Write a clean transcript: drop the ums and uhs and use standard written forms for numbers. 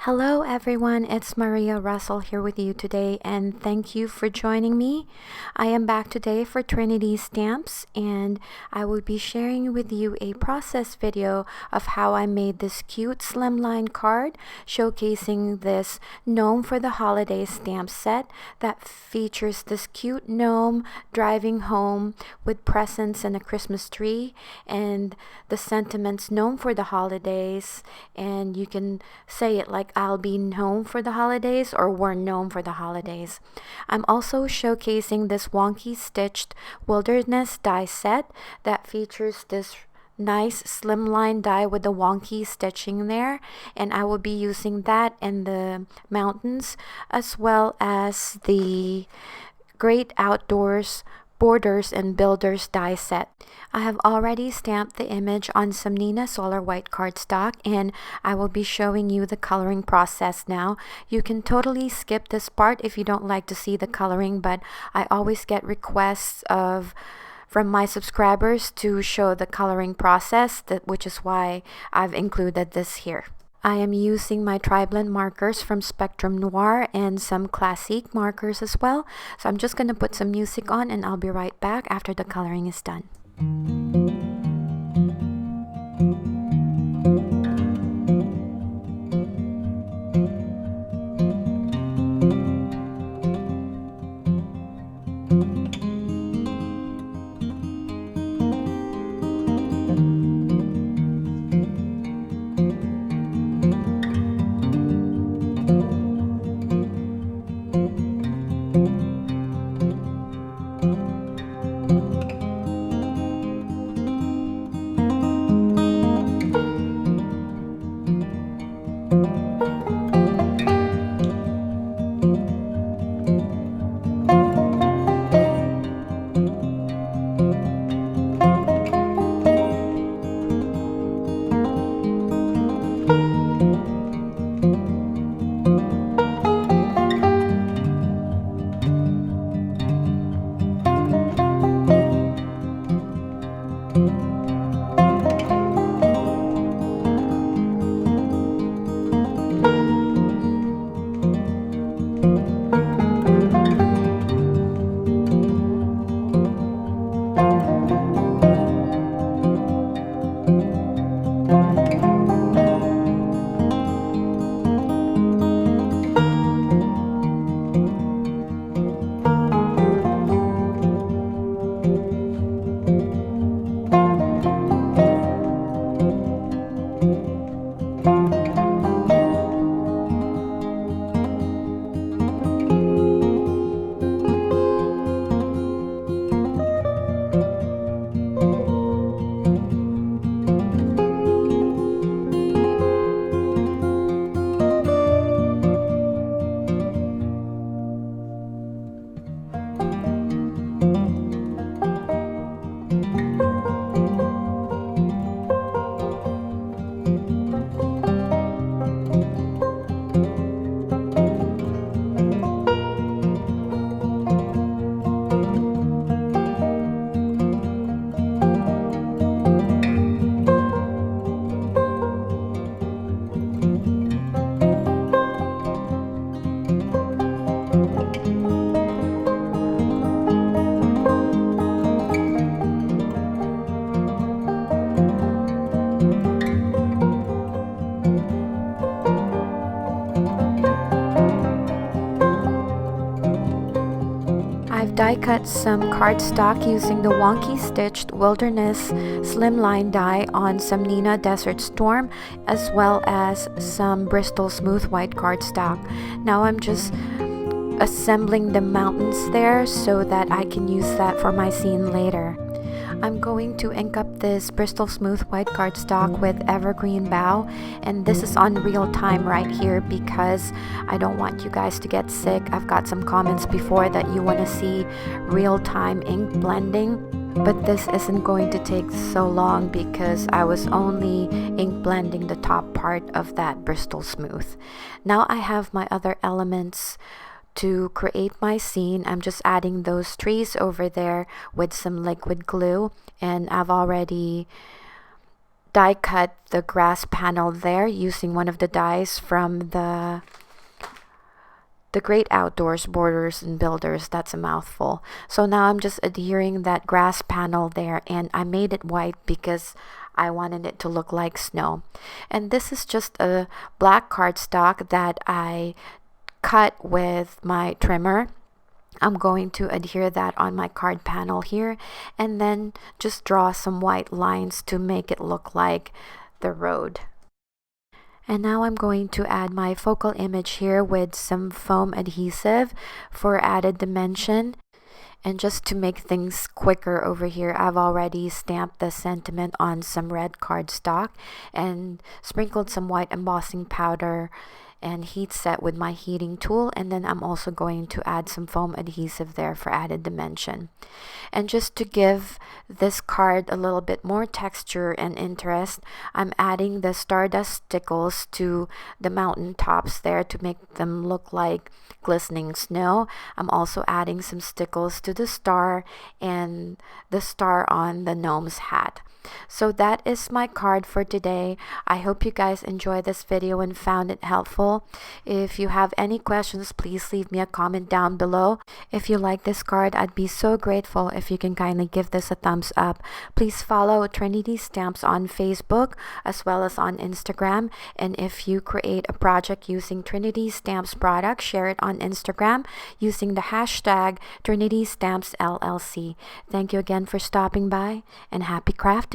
Hello everyone, it's Maria Russell here with you today, and thank you for joining me. I am back today for Trinity Stamps, and I will be sharing with you a process video of how I made this cute slimline card showcasing this Gnome for the Holidays stamp set that features this cute gnome driving home with presents and a Christmas tree, and the sentiments Gnome for the Holidays, and you can say it like I'll be gnome for the holidays or we're gnome for the holidays. I'm also showcasing this Wonky stitched wilderness die set that features this nice slimline die with the wonky stitching there, and I will be using that in the mountains as well as the Great Outdoors Borders and Builders die set. I have already stamped the image on some Nina Solar white cardstock, and I will be showing you the coloring process now. You can totally skip this part if you don't like to see the coloring, but I always get requests from my subscribers to show the coloring process, which is why I've included this here. I am using my tri-blend markers from Spectrum Noir and some Classique markers as well. So I'm just going to put some music on and I'll be right back after the coloring is done. Die cut some cardstock using the Wonky stitched wilderness slimline die on some Nina Desert Storm as well as some Bristol smooth white cardstock. Now I'm just assembling the mountains there so that I can use that for my scene later. I'm going to ink up this Bristol smooth white cardstock with Evergreen Bough, and this is on real time right here because I don't want you guys to get sick. I've got some comments before that you want to see real time ink blending, but this isn't going to take so long because I was only ink blending the top part of that Bristol smooth. Now I have my other elements to create my scene. I'm just adding those trees over there with some liquid glue, and I've already die cut the grass panel there using one of the dies from the Great Outdoors Borders and Builders. That's a mouthful. So now I'm just adhering that grass panel there, and I made it white because I wanted it to look like snow. And this is just a black cardstock that I cut with my trimmer. I'm going to adhere that on my card panel here, and then just draw some white lines to make it look like the road. And now I'm going to add my focal image here with some foam adhesive for added dimension. And just to make things quicker over here, I've already stamped the sentiment on some red cardstock and sprinkled some white embossing powder and heat set with my heating tool. And then I'm also going to add some foam adhesive there for added dimension. And just to give this card a little bit more texture and interest, I'm adding the stardust stickles to the mountain tops there to make them look like glistening snow. I'm also adding some stickles to the star and the star on the gnome's hat. So that is my card for today. I hope you guys enjoyed this video and found it helpful. If you have any questions, please leave me a comment down below. If you like this card, I'd be so grateful if you can kindly give this a thumbs up. Please follow Trinity Stamps on Facebook as well as on Instagram. And if you create a project using Trinity Stamps product, share it on Instagram using the hashtag Trinity Stamps LLC. Thank you again for stopping by, and happy crafting!